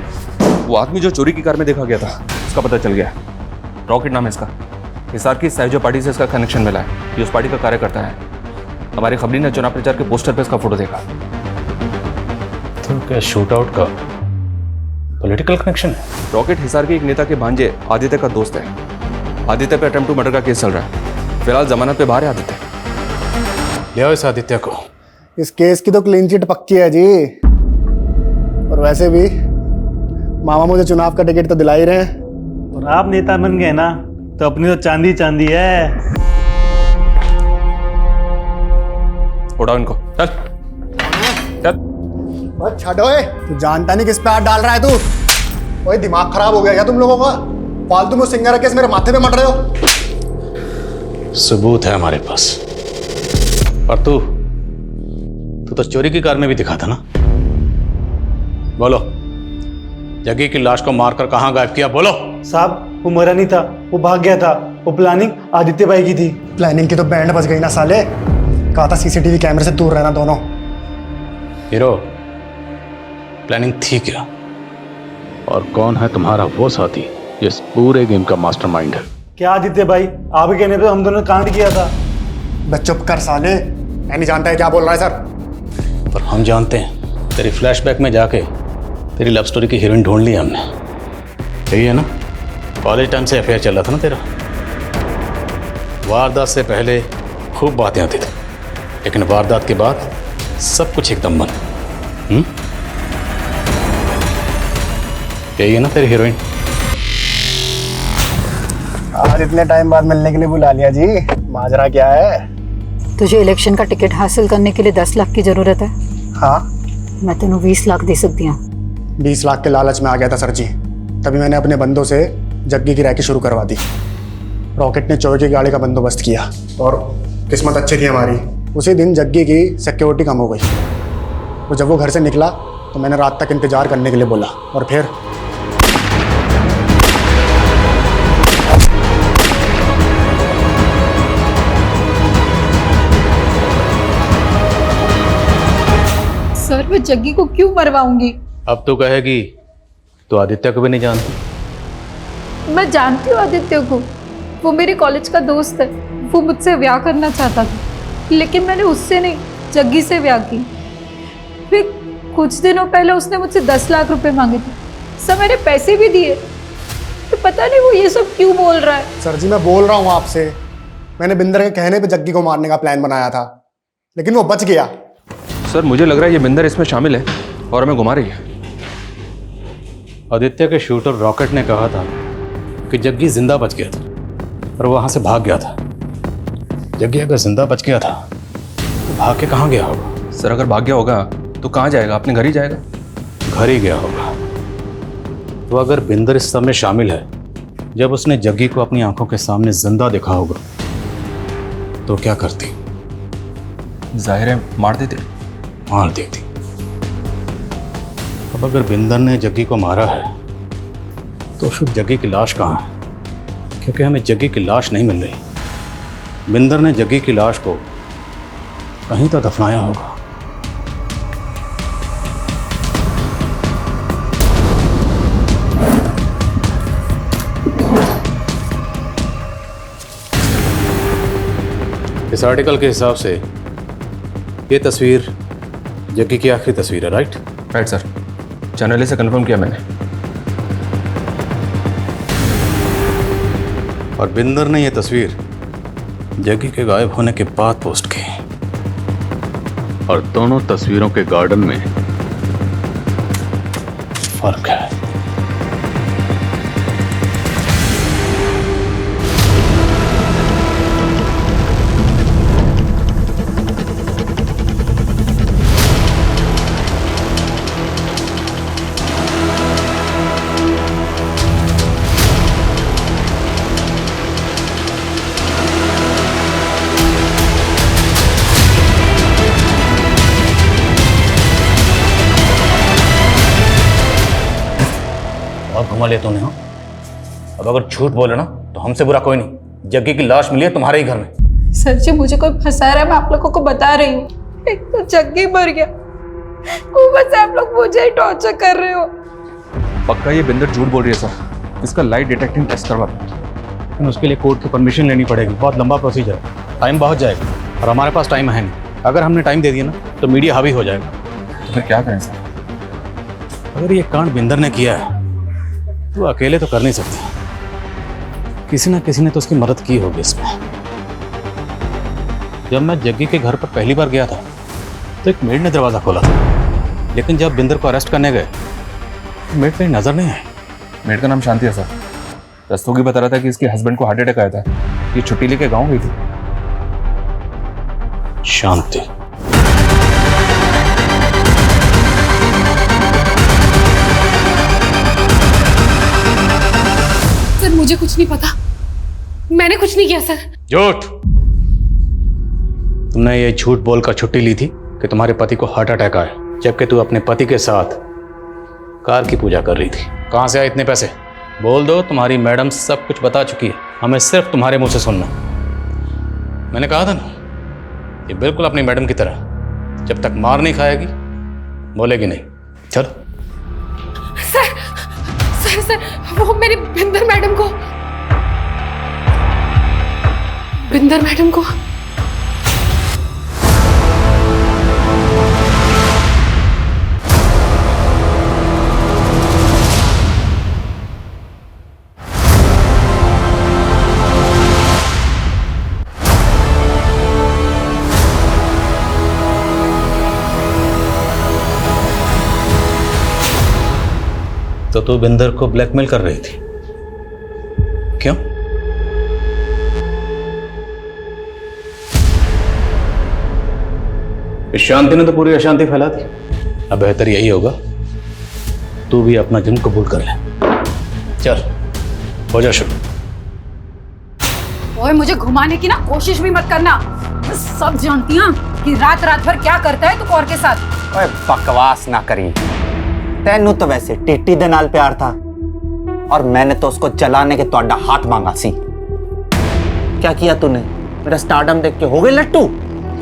वो आदमी जो चोरी की कार में देखा गया था उसका पता चल गया। रॉकेट नाम है इसका। हिसार की सहजो पार्टी से इसका कनेक्शन मिला है। ये उस पार्टी का कार्यकर्ता है। हमारी खबरी ने चुनाव प्रचार के पोस्टर पे इसका फोटो देखा। तो क्या शूट आउट का पॉलिटिकल कनेक्शन है? रॉकेट हिसार के एक नेता के भांजे आदित्य का दोस्त है। आदित्य पे अटेम्प्ट टू मर्डर का केस चल रहा है। फिलहाल जमानत पे बाहर है आदित्य। ले आओ इस आदित्य को। इस केस की तो क्लीन चिट पक्की है जी। और वैसे भी मामा मुझे चुनाव का टिकट तो दिला ही रहे हैं। और आप नेता बन गए ना तो अपनी तो चांदी चांदी है। उड़ाओ इनको, चल चल। बस छठो, तू जानता नहीं किस पे हाथ डाल रहा है तू। ओए दिमाग खराब हो गया क्या तुम लोगों का? फालतू में सिंगर केस मेरे माथे पे मट रहे हो। सबूत है हमारे पास। और तू तो चोरी की कार में भी दिखा था ना? बोलो, जग्गी की लाश को मारकर कहां गायब किया? बोलो। साहब वो मरा नहीं था, वो भाग गया था। वो प्लानिंग आदित्य भाई की थी। प्लानिंग की तो बैंड बज गई ना साले। कहा था सीसीटीवी कैमरे से दूर रहना दोनों। हीरो, प्लानिंग थी क्या? और कौन है तुम्हारा वो साथी जो इस पूरे गेम का मास्टरमाइंड है? क्या आदित्य भाई, आपके कहने पे हम दोनों ने कांड किया था। बस चुप कर साले, मैं नहीं जानता है क्या बोल रहा है सर। पर हम जानते हैं। तेरी फ्लैशबैक में जाके तेरी लव स्टोरी की हीरोइन ढूंढ ली हमने। यही है ना? कॉलेज टाइम से अफेयर चल रहा था ना तेरा? वारदात से पहले खूब बातें आती थी, लेकिन वारदात के बाद सब कुछ एकदम बंद। यही है ना तेरी हीरोइन? आज इतने टाइम बाद मिलने के लिए बुला लिया जी। माजरा क्या है? तुझे इलेक्शन का टिकट हासिल करने के लिए 10 लाख की जरूरत है। हाँ, मैं तेनों 20 लाख दे सकती हूँ। 20 लाख के लालच में आ गया था सर जी। तभी मैंने अपने बंदों से जग्गी की रैकी शुरू करवा दी। रॉकेट ने चोर की गाड़ी का बंदोबस्त किया और किस्मत अच्छी थी हमारी। उसी दिन जग्गी की सिक्योरिटी कम हो गई। तो जब वो घर से निकला तो मैंने रात तक इंतजार करने के लिए बोला। और फिर सर मैं जग्गी को क्यों मरवाऊंगी? अब तो कहेगी तो आदित्य को भी नहीं जानती। मैं जानती हूँ आदित्य को। वो मेरे कॉलेज का दोस्त है। वो मुझसे ब्याह करना चाहता था, लेकिन मैंने उससे नहीं, जग्गी से ब्याह की। फिर कुछ दिनों पहले उसने मुझसे 10 लाख रुपए मांगे थे। सब मैंने पैसे भी दिए। तो पता नहीं वो ये सब क्यों बोल रहा है। सर जी मैं बोल रहा हूँ आपसे, मैंने बिंदर के कहने पे जग्गी को मारने का प्लान बनाया था, लेकिन वो बच गया। सर मुझे लग रहा है ये बिंदर इसमें शामिल है और हमें घुमा रही है। आदित्य के शूटर रॉकेट ने कहा था कि जग्गी जिंदा बच गया था और वहां से भाग गया था। जग्गी अगर जिंदा बच गया था तो भाग के कहाँ गया होगा? सर अगर भाग गया होगा तो कहाँ जाएगा? अपने घर ही जाएगा। घर ही गया होगा। तो अगर बिंदर इस सब में शामिल है, जब उसने जग्गी को अपनी आंखों के सामने जिंदा देखा होगा तो क्या करती? जाहिर है मार देती। मार देती। अब अगर बिंदर ने जग्गी को मारा है तो फिर जग्गी की लाश कहाँ है? क्योंकि हमें जग्गी की लाश नहीं मिल रही। बिंदर ने जग्गी की लाश को कहीं तो दफनाया होगा। इस आर्टिकल के हिसाब से ये तस्वीर जग्गी की आखिरी तस्वीर है, राइट? राइट सर, चैनल से कंफर्म किया मैंने। और बिंदर ने यह तस्वीर जग्गी के गायब होने के बाद पोस्ट की। और दोनों तस्वीरों के गार्डन में फर्क है। घुमा लिया तूने। हाँ, अब अगर झूठ बोले ना तो हमसे बुरा कोई नहीं। जग्गी की लाश मिली है तुम्हारे ही घर में। सर जी मुझे कोई फंसा रहा है, मैं आप लोगों को बता रही हूँ। एक तो जग्गी मर गया, ऊपर से आप लोग मुझे ही टॉर्चर कर रहे हो। पक्का ये बिंदर झूठ बोल रही है सर। इसका लाइट डिटेक्टिंग टेस्ट करवा दो। लेकिन उसके लिए कोर्ट की परमिशन लेनी पड़ेगी, बहुत लंबा प्रोसीजर है, टाइम बहुत जाएगा और हमारे पास टाइम है नहीं। अगर हमने टाइम दे दिया ना तो मीडिया हावी हो जाएगा। तो फिर क्या करें सर? अगर ये कांड बिंदर ने किया है तो अकेले तो कर नहीं सकती, किसी ना किसी ने तो उसकी मदद की होगी इसमें। जब मैं जग्गी के घर पर पहली बार गया था तो एक मेड ने दरवाज़ा खोला था, लेकिन जब बिंदर को अरेस्ट करने गए तो मेड कहीं नजर नहीं आई। मेड का नाम शांति है सर। रस्तोगी बता रहा था कि इसके हस्बैंड को हार्ट अटैक आया था, ये छुट्टी लेके गाँव गई थी। शांति। सर मुझे कुछ नहीं पता, मैंने कुछ नहीं किया सर। झूठ। तुमने ये झूठ बोलकर छुट्टी ली थी कि तुम्हारे पति को हार्ट अटैक आया, जबकि तू अपने पति के साथ कार की पूजा कर रही थी। कहां से आए इतने पैसे? बोल दो, तुम्हारी मैडम सब कुछ बता चुकी है, हमें सिर्फ तुम्हारे मुंह से सुनना। मैंने कहा था ना, ये बिल्कुल अपनी मैडम की तरह, जब तक मार नहीं खाएगी बोलेगी नहीं। चलो। सर सर सर वो मेरी बिंदर मैडम को तो तू बिंदर को ब्लैकमेल कर रही थी, क्यों? इस शांति ने तो पूरी अशांति फैला दी। अब बेहतर यही होगा तू भी अपना जुर्म कबूल कर ले। चल हो जा शुरू। ओए मुझे घुमाने की ना कोशिश भी मत करना, मैं सब जानती हूँ कि रात भर क्या करता है तू कौर के साथ। ओए बकवास ना करी, तेनू तो वैसे टिट्टी दे नाल प्यार था और मैंने तो उसको जलाने के तोड़ा हाथ मांगा सी। क्या किया तूने? मेरा स्टारडम देख के हो गए लट्टू?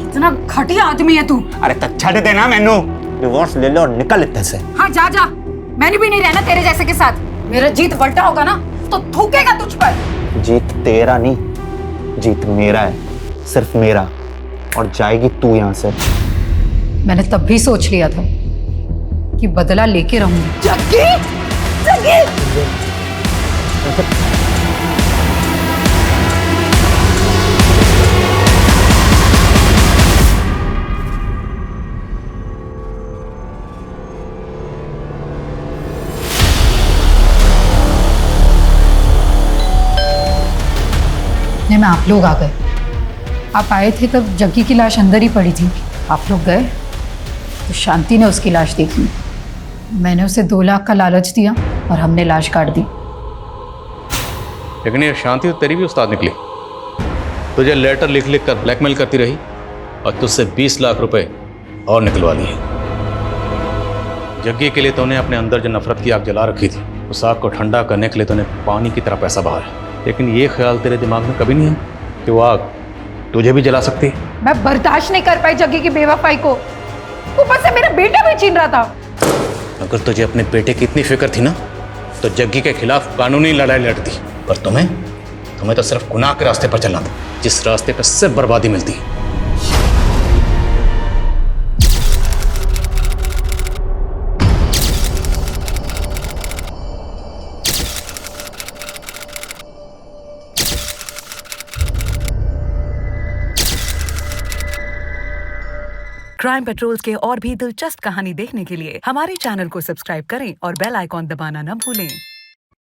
इतना घटिया आदमी है तू। अरे तो छड़ देना मैनू, डिवोर्स ले लो और निकल इत्ते से। हाँ जा जा, मैंने भी नहीं रहना तेरे जैसे के साथ। मेरा जीत बल्टा होगा ना तो थूकेगा तुझ पर। जीत तेरा नहीं, जीत मेरा है, सिर्फ मेरा, और जाएगी तू यहाँ से। मैंने तब भी सोच लिया था कि बदला लेके रहूंगी। जग्गी! जग्गी! में आप लोग आ गए। आप आए थे तब जग्गी की लाश अंदर ही पड़ी थी। आप लोग गए तो शांति ने उसकी लाश देखी। मैंने उसे 2 लाख का लालच दिया और हमने लाश काट दी। लेकिन ये शांति तो तेरी भी उस्ताद निकली। तुझे लेटर लिख लिख कर ब्लैकमेल करती रही और तुझसे 20 लाख रुपए और निकलवा लिए। जग्गी के लिए तूने अपने अंदर जो नफरत की आग जला रखी थी, उस आग को ठंडा करने के लिए तूने पानी की तरह पैसा बहाया। लेकिन ये ख्याल तेरे दिमाग में कभी नहीं है कि वो आग तुझे भी जला सकती है। मैं बर्दाश्त नहीं कर पाई जग्गी की बेवफाई को। ऊपर से मेरा बेटा भी छीन रहा था। अगर तुझे अपने बेटे की इतनी फिक्र थी ना तो जग्गी के खिलाफ कानूनी लड़ाई लड़ती। पर तुम्हें तो सिर्फ गुनाह के रास्ते पर चलना था, जिस रास्ते पर सिर्फ बर्बादी मिलती है। क्राइम पेट्रोल्स के और भी दिलचस्प कहानी देखने के लिए हमारे चैनल को सब्सक्राइब करें और बेल आइकॉन दबाना न भूलें।